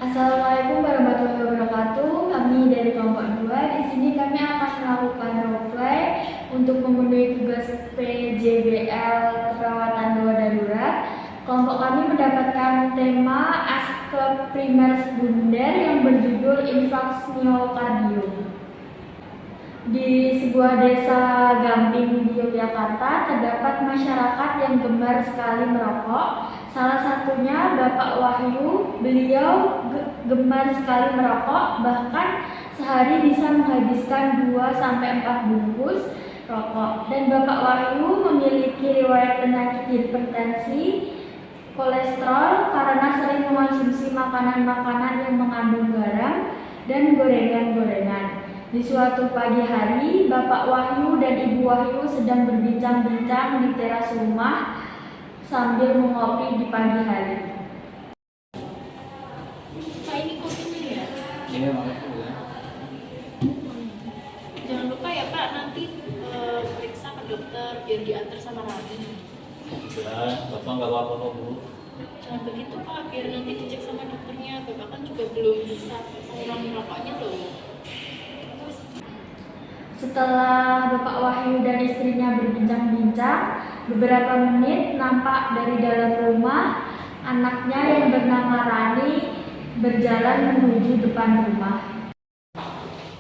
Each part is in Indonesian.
Assalamualaikum warahmatullahi wabarakatuh. Kami dari kelompok 2. Di sini kami akan melakukan roleplay untuk memenuhi tugas PJBL keperawatan gawat darurat. Kelompok kami mendapatkan tema Askep Primer Sekunder yang berjudul Influx Miokardium. Di sebuah desa Gamping di Yogyakarta terdapat masyarakat yang gemar sekali merokok. Salah satunya Bapak Wahyu. Beliau gemar sekali merokok, bahkan sehari bisa menghabiskan 2-4 bungkus rokok. Dan Bapak Wahyu memiliki riwayat penyakit hipertensi, kolesterol karena sering mengonsumsi makanan-makanan yang mengandung garam dan gorengan-gorengan. Di suatu pagi hari, Bapak Wahyu dan Ibu Wahyu sedang berbincang-bincang di teras rumah sambil mengopi di pagi hari. Pak, ini kopinya ya? Iya, makasih ya. Jangan lupa ya Pak, nanti periksa ke dokter biar diantar sama Rani. Ya, Bapak nggak apa-apa kok, Bu. Jangan begitu Pak, biar nanti dicek sama dokternya. Bapak kan juga belum bisa mengurangi rokoknya loh. Setelah Bapak Wahyu dan istrinya berbincang-bincang, beberapa menit nampak dari dalam rumah anaknya yang bernama Rani berjalan menuju depan rumah.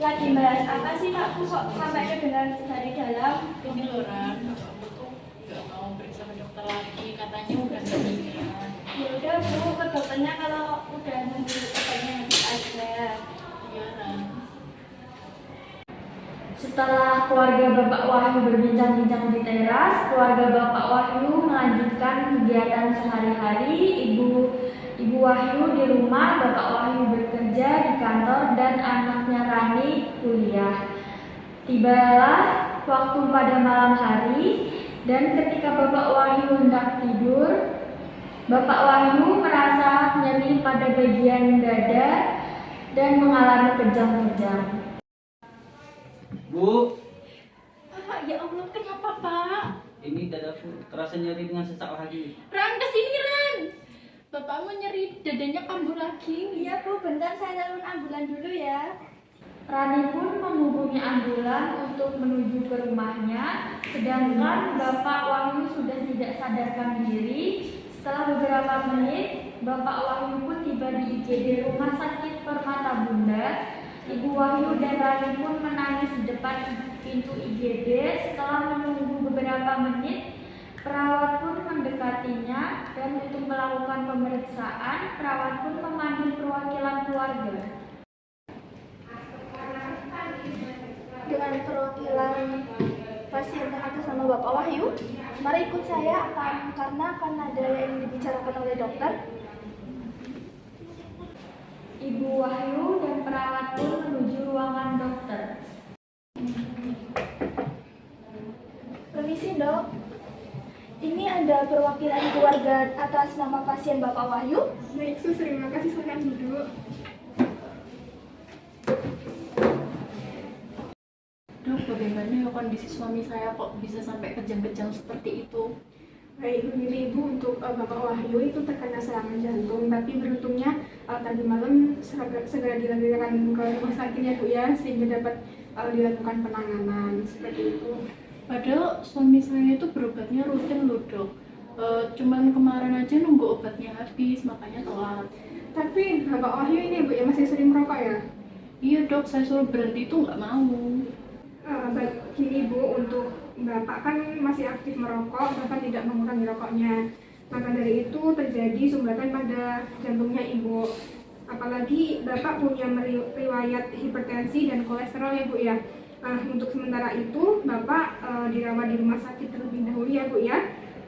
Lagi bahas apa sih Pak? Kok sampai kedengar dari dalam? Ini loh Ran, aku tuh nggak mau periksa ke dokter lagi, katanya udah mendingan. Ya udah Bu, ke dokternya kalau udah nunggu obatnya aja. Iya Ran. Setelah keluarga Bapak Wahyu berbincang-bincang di teras, keluarga Bapak Wahyu melanjutkan kegiatan sehari-hari. Ibu Wahyu di rumah, Bapak Wahyu bekerja di kantor, dan anaknya Rani kuliah. Tibalah waktu pada malam hari, dan ketika Bapak Wahyu hendak tidur, Bapak Wahyu merasa nyeri pada bagian dada dan mengalami kejang-kejang. Bu, Pak, ya Allah, kenapa Pak? ini dadaku terasa nyeri dengan sesak lagi. Ran, kesini Ran. Bapakmu nyeri dadanya kambuh lagi. Iya Bu, bentar saya nyalon ambulan dulu ya. Rani pun menghubungi ambulan untuk menuju ke rumahnya, sedangkan Bapak Wahyu sudah tidak sadarkan diri. Setelah beberapa menit, Bapak Wahyu pun tiba di IGD Rumah Sakit Permata Bunda. Ibu Wahyu dan Rani pun menangis di depan pintu IGD. Setelah menunggu beberapa menit, perawat pun mendekatinya, dan untuk melakukan pemeriksaan, perawat pun memanggil perwakilan keluarga. Dengan perwakilan pasien atas nama Bapak Wahyu, mari ikut saya karena akan ada yang dibicarakan oleh dokter. Ibu Wahyu dan perawat pun menuju ruangan dokter. Permisi Dok, ini ada perwakilan keluarga atas nama pasien Bapak Wahyu. Baik, Sus, terima kasih. Silakan duduk. Dok, bagaimana ya kondisi suami saya kok bisa sampai kejang-kejang seperti itu? Baik, begini Ibu, untuk Bapak Wahyu itu terkena serangan jantung, tapi beruntungnya tadi malam segera dilarikan ke rumah sakit ya Bu ya, sehingga dapat dilakukan penanganan seperti itu. Padahal suami saya itu berobatnya rutin loh Dok. Cuman kemarin aja nunggu obatnya habis, makanya telat. Tapi Bapak Wahyu ini Bu ya masih sering merokok ya? Iya Dok, saya suruh berhenti itu nggak mau. Gini Bu, untuk Bapak kan masih aktif merokok, bahkan tidak mengurangi rokoknya. Maka dari itu terjadi sumbatan pada jantungnya Ibu. Apalagi Bapak punya riwayat hipertensi dan kolesterol ya Bu ya. Untuk sementara itu Bapak dirawat di rumah sakit terlebih dahulu ya Bu ya.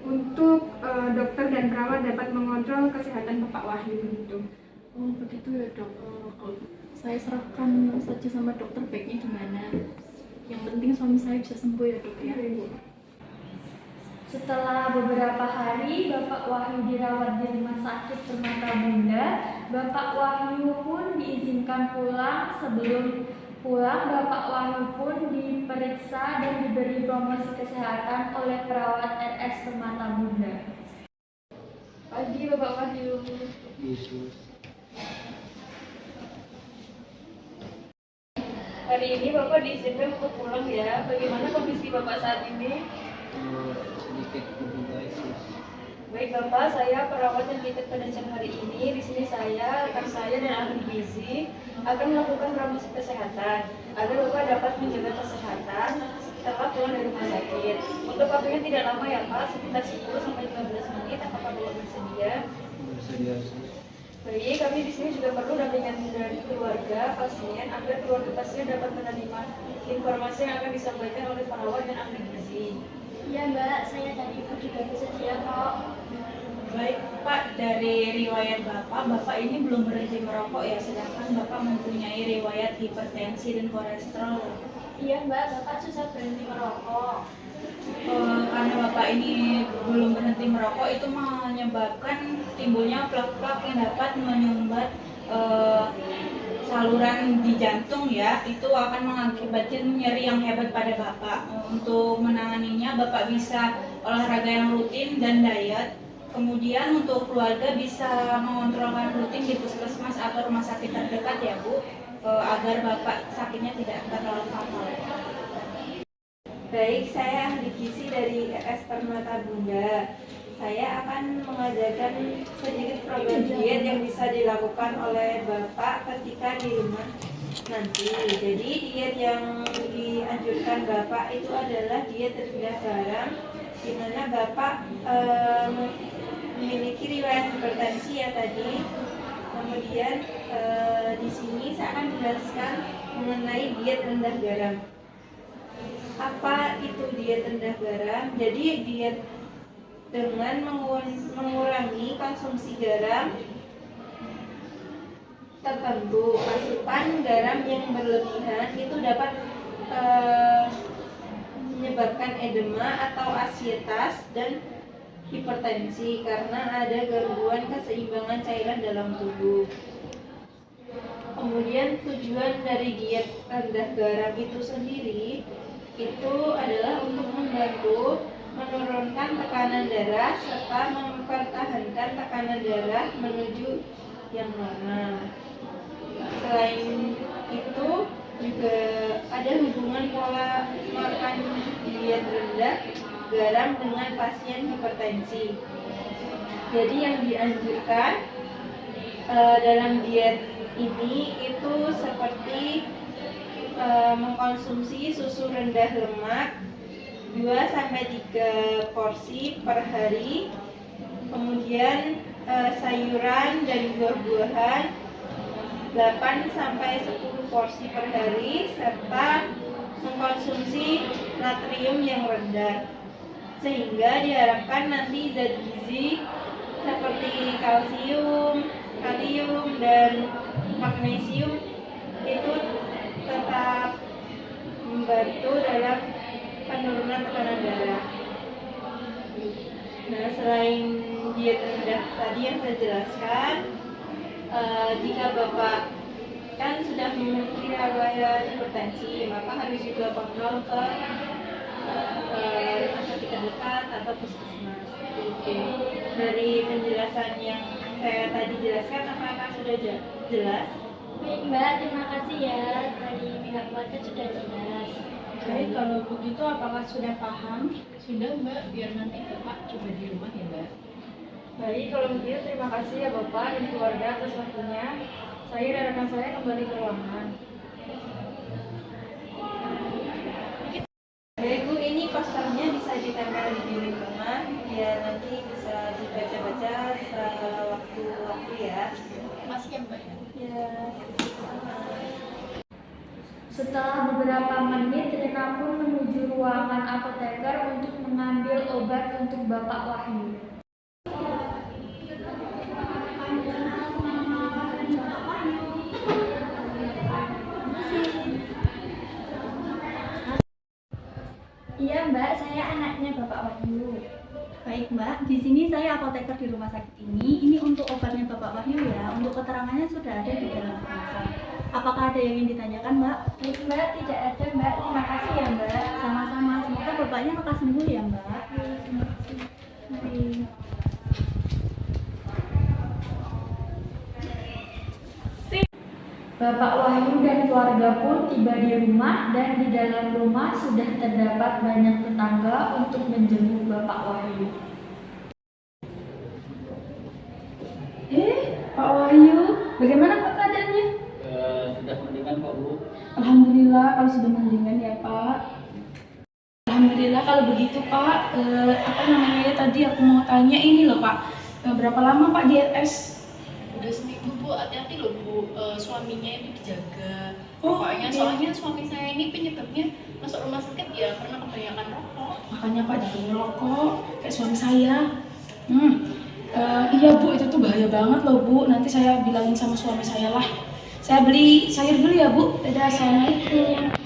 Untuk dokter dan perawat dapat mengontrol kesehatan Bapak Wahyu gitu. Oh begitu ya Dok. Kalau saya serahkan saja sama dokter baiknya gimana. Yang penting suami saya bisa sembuh ya Dok ya. Ibu. Setelah beberapa hari Bapak Wahyu dirawat di Rumah Sakit Permata Bunda, Bapak Wahyu pun diizinkan pulang. Sebelum pulang, Bapak Wahyu pun diperiksa dan diberi promosi kesehatan oleh perawat RS Permata Bunda. Pagi Bapak Wahyu. Yesus. Hari ini Bapak diizinkan untuk pulang ya. Bagaimana kondisi Bapak saat ini? Sedikit berubah sih. Baik Bapak, saya perawat yang titip pada siang hari ini. Di sini saya, rekan saya dan ahli gizi akan melakukan promosi kesehatan agar Bapak dapat menjaga kesehatan setelah pulang dari rumah sakit. Untuk waktunya tidak lama ya Pak, sekitar 10 sampai 15 menit. Apakah Bapak bersedia? Bersedia sus. Baik, kami di sini juga perlu dampingan dari keluarga pasien agar keluarga pasien dapat menerima informasi yang akan disampaikan oleh perawat dan ahli gizi. Iya Mbak, saya dari Ibu juga bersedia kok. Baik Pak, dari riwayat Bapak ini belum berhenti merokok ya, sedangkan Bapak mempunyai riwayat hipertensi dan kolesterol. Iya Mbak, Bapak susah berhenti merokok. Karena Bapak ini belum berhenti merokok, itu menyebabkan timbulnya plak-plak yang dapat menyumbat saluran di jantung ya, itu akan mengakibatkan nyeri yang hebat pada Bapak. Untuk menanganinya Bapak bisa olahraga yang rutin dan diet. Kemudian untuk keluarga bisa mengontrolkan rutin di puskesmas atau rumah sakit terdekat ya Bu, agar Bapak sakitnya tidak terlalu fatal. Baik, saya ahli gizi dari RS Permata Bunda. Saya akan mengajarkan sedikit program diet yang bisa dilakukan oleh Bapak ketika di rumah nanti. Jadi diet yang dianjurkan Bapak itu adalah diet rendah garam, di mana Bapak memiliki riwayat hipertensi ya tadi. Kemudian di sini saya akan menjelaskan mengenai diet rendah garam. Apa itu diet rendah garam? Jadi diet dengan mengurangi konsumsi garam tertentu. Asupan garam yang berlebihan itu dapat menyebabkan edema atau asietas dan hipertensi karena ada gangguan keseimbangan cairan dalam tubuh. Kemudian tujuan dari diet rendah garam itu sendiri itu adalah untuk membantu menurunkan tekanan darah serta mempertahankan tekanan darah menuju yang normal. Selain itu juga ada hubungan pola makan diet rendah garam dengan pasien hipertensi. Jadi yang dianjurkan dalam diet ini itu seperti mengkonsumsi susu rendah lemak 2-3 porsi per hari, kemudian sayuran dan buah-buahan 8-10 porsi per hari, serta mengkonsumsi natrium yang rendah, sehingga diharapkan nanti zat gizi seperti kalsium, kalium, dan magnesium itu tetap membantu dalam penurunan tekanan darah. Nah, selain diet rendah tadi yang saya jelaskan, jika Bapak kan sudah memiliki riwayat hipertensi, maka harus juga kontrol ke rumah sakit terdekat atau puskesmas. Oke. Dari penjelasan yang saya tadi jelaskan, apakah sudah jelas? Baik Mbak, terima kasih ya. Dari pihak keluarga sudah jelas. Baik, kalau begitu apakah sudah paham? Sudah Mbak, biar nanti Bapak coba di rumah ya Mbak. Baik, kalau begitu terima kasih ya Bapak dan keluarga atas waktunya. Saya dan rekan saya kembali ke ruangan. Baik Bu, ini posternya bisa ditempel di dinding rumah, biar nanti bisa dibaca-baca sewaktu-waktu ya. Masih ya Mbak ya? Ya. Setelah beberapa menit, Rina pun menuju ruangan apoteker untuk mengambil obat untuk Bapak Wahyu. Iya Mbak, saya anaknya Bapak Wahyu. Baik Mbak, di sini saya apoteker di rumah sakit ini. Ini untuk obatnya Bapak Wahyu ya. Untuk keterangannya sudah ada di dalam kemasan. Apakah ada yang ingin ditanyakan Mbak? Baik Mbak, tidak ada Mbak. Terima kasih ya Mbak. Sama-sama. Semoga Bapaknya lekas sembuh ya Mbak. Mari. Bapak Wahyu dan keluarga pun tiba di rumah dan di dalam rumah sudah terdapat banyak tetangga untuk menjenguk Bapak Wahyu. Pak Wahyu, bagaimana Pak keadaannya? Sudah mendingan kok Bu. Alhamdulillah kalau sudah mendingan ya Pak. Alhamdulillah kalau begitu Pak. Tadi aku mau tanya ini loh Pak. Berapa lama Pak di RS? Udah seminggu Bu, hati-hati loh Bu, suaminya itu dijaga. iya. Pokoknya soalnya suami saya ini penyebabnya masuk rumah sakit ya karena kebanyakan rokok. Makanya Pak jangan ngerokok kayak suami saya. Iya Bu, itu tuh bahaya banget loh Bu. Nanti saya bilangin sama suami saya lah. Saya beli sayur dulu ya Bu. Dadah, assalamualaikum.